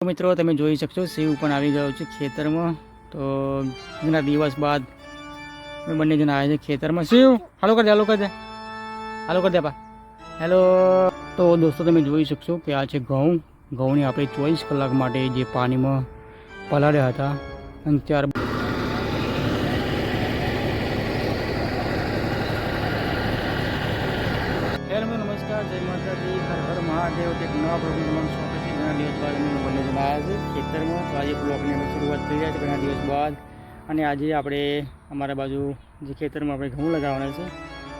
તો મિત્રો તમે જોઈ શકશો શિવ પણ આવી ગયો છે ખેતરમાં. તો ઘણા દિવસ બાદ બંને જણા આવ્યા છે ખેતરમાં. શિવ હાલો કરી દે, હાલો કરી દે, હાલો કરી દે પા, હેલો. તો દોસ્તો તમે જોઈ શકશો કે આ છે ઘઉંની આપણે 24 કલાક માટે જે પાણીમાં પલાળ્યા હતા અને ત્યારબાદ નમસ્કાર, જય માતાજી, હર હર મહાદેવ. એક નવા બ્લોગનું તમારું સ્વાગત છે. ઘણા દિવસ બાદ અમે બંને જણા આવ્યા છે ખેતરમાં. તો આજે બ્લોગની અમે શરૂઆત કરી રહ્યા છે ઘણા દિવસ બાદ. અને આજે આપણે અમારા બાજુ જે ખેતરમાં આપણે ઘઉં લગાવવાના છે,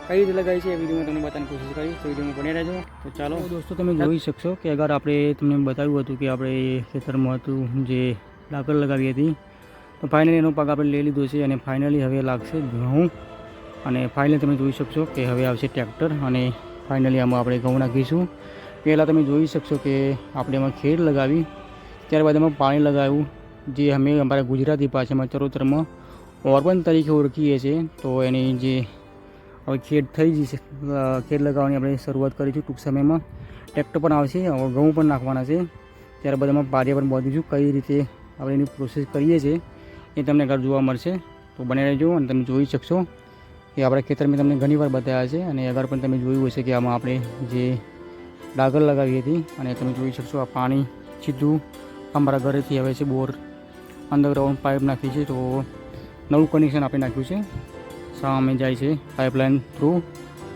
કઈ રીતે લગાવી છે એ વિડીયોમાં તમને બતાવવાની કોશિશ કરીશ. તો વિડીયોમાં બની રહેજો. તો ચાલો દોસ્તો તમે જોઈ શકશો કે અગર આપણે તમને બતાવ્યું હતું કે આપણે ખેતરમાં હતું જે ડાકર લગાવી હતી, તો ફાઇનલી એનો પાક આપણે લઈ લીધો છે અને ફાઇનલી હવે લાગશે ઘઉં. અને ફાઇનલી તમે જોઈ શકશો કે હવે આવશે ટ્રેક્ટર અને ફાઇનલી આમાં આપણે ઘઉં નાખીશું. પહેલાં તમે જોઈ શકશો કે આપણે એમાં ખેડ લગાવી, ત્યારબાદ એમાં પાણી લગાવ્યું, જે અમે અમારા ગુજરાતી ભાષામાં ચરોતરમાં ઓર્બન તરીકે ઓળખીએ છીએ. તો એની જે હવે ખેડ થઈ જશે, ખેડ લગાવવાની આપણે શરૂઆત કરીશું. ટૂંક સમયમાં ટ્રેક્ટર પણ આવશે, હવે ઘઉં પણ નાખવાના છે. ત્યારબાદ એમાં પારિયા પણ બાંધીશું. કઈ રીતે આપણે એની પ્રોસેસ કરીએ છીએ એ તમને આગળ જોવા મળશે. તો બને રહેજો. અને તમે જોઈ શકશો કે આપણા ખેતરમાં તમને ઘણીવાર બતાવ્યા છે અને આગળ પણ તમે જોયું હશે કે આમાં આપણે જે ડાગર લગાવી હતી. અને તમે જોઈ શકશો આ પાણી સીધું અમારા ઘરેથી આવે છે, બોર અંડરગ્રાઉન્ડ પાઇપ નાખી છે. તો નવું કનેક્શન આપણે નાખ્યું છે, સામે જાય છે પાઇપલાઇન થ્રુ.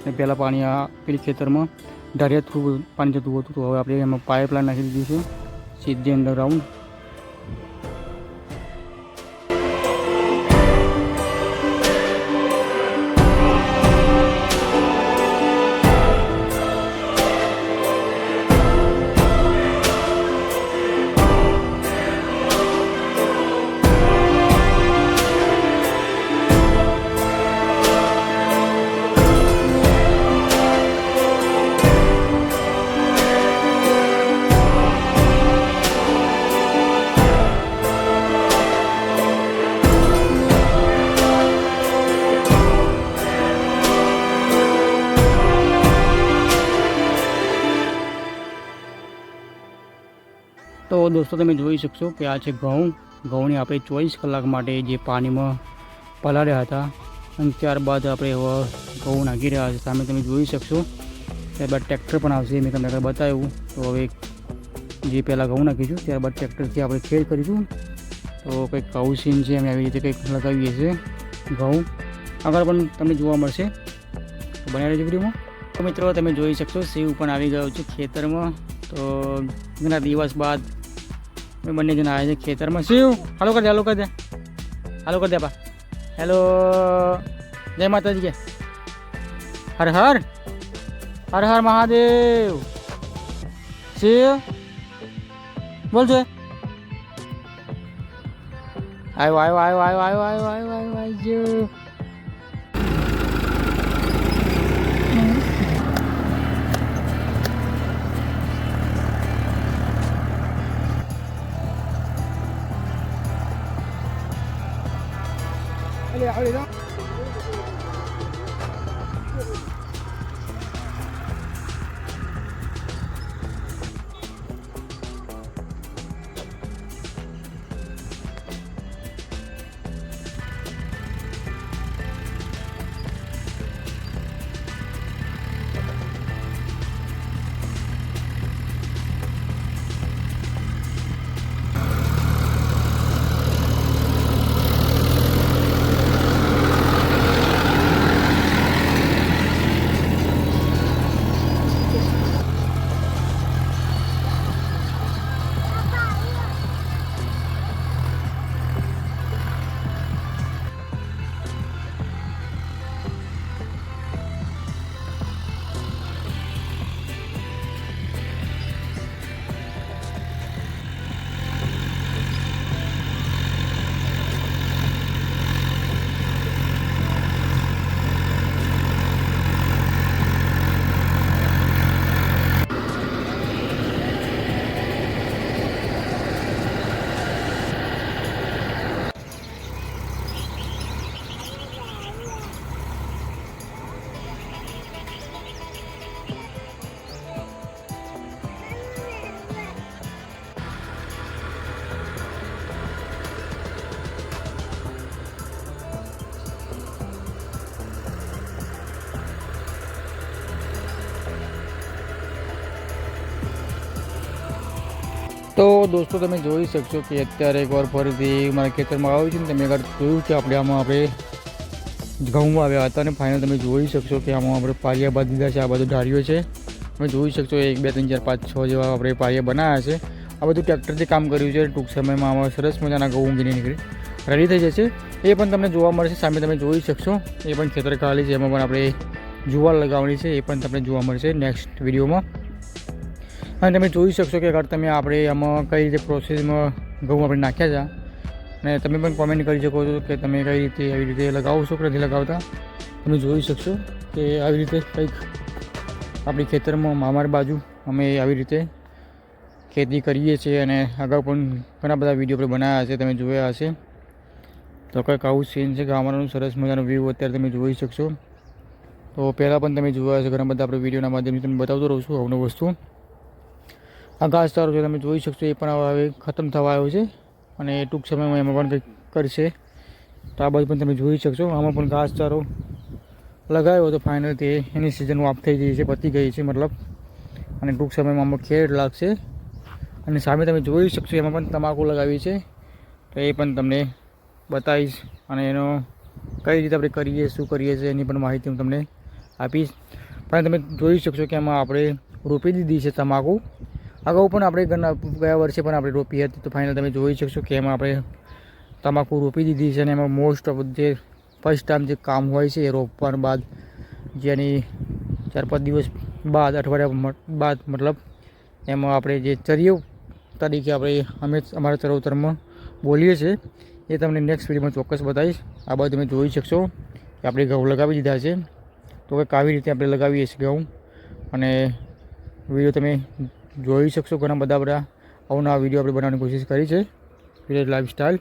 અને પહેલાં પાણી આ પેલી ખેતરમાં ઢારિયા થ્રુ પાણી જતું હતું. તો હવે આપણે એમાં પાઇપલાઇન નાખી દીધી છે સીધી અંડરગ્રાઉન્ડ. તો દોસ્તો તમે જોઈ શકશો કે આ છે ઘઉંની આપણે 24 કલાક માટે જે પાણીમાં પલાળ્યા હતા અને ત્યારબાદ આપણે હવે ઘઉં નાખી રહ્યા છે. સામે તમે જોઈ શકશો. ત્યારબાદ ટ્રેક્ટર પણ આવશે, મેં તમને આગળ બતાવ્યું. તો હવે જે પહેલાં ઘઉં નાખીશું, ત્યારબાદ ટ્રેક્ટરથી આપણે ખેડ કરીશું. તો કંઈક આવું સીન છે, અમે આવી રીતે કંઈક લગાવીએ છીએ ઘઉં. આગળ પણ તમને જોવા મળશે, તો બનાવી રહેજો વિડીયોમાં. તો મિત્રો તમે જોઈ શકશો શિવ પણ આવી ગયો છે ખેતરમાં. તો ઘણા દિવસ બાદ અમે બંને જણા આવ્યા છે ખેતરમાં. શિવ હાલો કરી દે, હાલો કરી દે, હાલો કરી દે પા, હેલો. જય માતાજી કે હર હર હર હર મહાદેવ. શિવ બોલજો. આવ્યો આવ્યો આવ્યો આવ્યો આવ્યો આવ્યો આવ્યો આવ્યો આવ્યો. Ahorita. તો દોસ્તો તમે જોઈ શકશો કે અત્યારે એકવાર ફરીથી મારા ખેતરમાં આવ્યું છે ને તમે આગળ જોયું કે આપણે ઘઉં આવ્યા હતા અને ફાઇનલ તમે જોઈ શકશો કે આમાં આપણે પારિયા બાંધી દીધા છે. આ બધું ઢાળ્યો છે તમે જોઈ શકશો 1 2 3 4 5 6 જેવા આપણે પારિયા બનાવ્યા છે. આ બધું ટ્રેક્ટરથી કામ કર્યું છે. ટૂંક સમયમાં આમાં સરસ મજાના ઘઉં ઊંઘીને નીકળી રેડી થઈ જશે. એ પણ તમને જોવા મળશે. સામે તમે જોઈ શકશો એ પણ ખેતર ખાલી છે. એમાં પણ આપણે જુવાર લગાવવાની છે. એ પણ તમને જોવા મળશે નેક્સ્ટ વિડીયોમાં. અને તમે જોઈ શકશો કે આગળ તમે આપણે આમાં કઈ રીતે પ્રોસેસમાં ઘઉં આપણે નાખ્યા છે અને તમે પણ કોમેન્ટ કરી શકો છો કે તમે કઈ રીતે આવી રીતે લગાવો છો કે નથી લગાવતા. તમે જોઈ શકશો કે આવી રીતે કંઈક આપણી ખેતરમાં મામાર બાજુ અમે આવી રીતે ખેતી કરીએ છીએ અને અગાઉ પણ ઘણા બધા વિડીયો આપણે બનાવ્યા છે, તમે જોયા હશે. તો કંઈક આવું સીન છે ગામડાનું સરસ મજાનો વ્યૂ અત્યારે તમે જોઈ શકશો. તો પહેલાં પણ તમે જોયા હશે ઘણા બધા આપણે વિડીયોના માધ્યમથી તમે બતાવતો રહું છું અવનવી વસ્તુ. આ ઘાસચારો છે તમે જોઈ શકશો એ પણ હવે ખતમ થવા આવ્યો છે અને ટૂંક સમયમાં એમાં પણ કંઈક કરશે. તો આ બાજુ પણ તમે જોઈ શકશો આમાં પણ ઘાસચારો લગાવ્યો તો ફાઇનલ તે એની સિઝન ઓફ થઈ ગઈ છે, પતી ગઈ છે મતલબ. અને ટૂંક સમયમાં આમાં ખેડ લાગશે. અને સામે તમે જોઈ શકશો એમાં પણ તમાકુ લગાવી છે. તો એ પણ તમને બતાવીશ અને એનો કઈ રીતે આપણે કરીએ શું કરીએ છીએ એની પણ માહિતી હું તમને આપીશ. પણ તમે જોઈ શકશો કે એમાં આપણે રોપી દીધી છે તમાકુ. અગાઉ પણ આપણે ગયા વર્ષે પણ આપણે રોપી હતી. તો ફાઇનલ તમે જોઈ શકશો કે એમાં આપણે તમાકુ રોપી દીધી છે અને એમાં મોસ્ટ ઓફ જે ફર્સ્ટ ટાઈમ જે કામ હોય છે એ રોપવા બાદ જેની 4-5 દિવસ બાદ અઠવાડિયા બાદ મતલબ એમાં આપણે જે ચરિયો તરીકે આપણે અમે અમારા ચરોતરમાં બોલીએ છીએ એ તમને નેક્સ્ટ વિડીયોમાં ચોક્કસ બતાવીશ. આ બાજુ તમે જોઈ શકશો કે આપણે ઘઉં લગાવી દીધા છે. તો કંઈક આવી રીતે આપણે લગાવીએ છીએ ઘઉં અને વિડીયો તમે જોઈ શકશો. ઘણા બધા અવનવા વિડીયો આપણે બનાવવાની કોશિશ કરી છે વિલેજ લાઈફસ્ટાઈલ.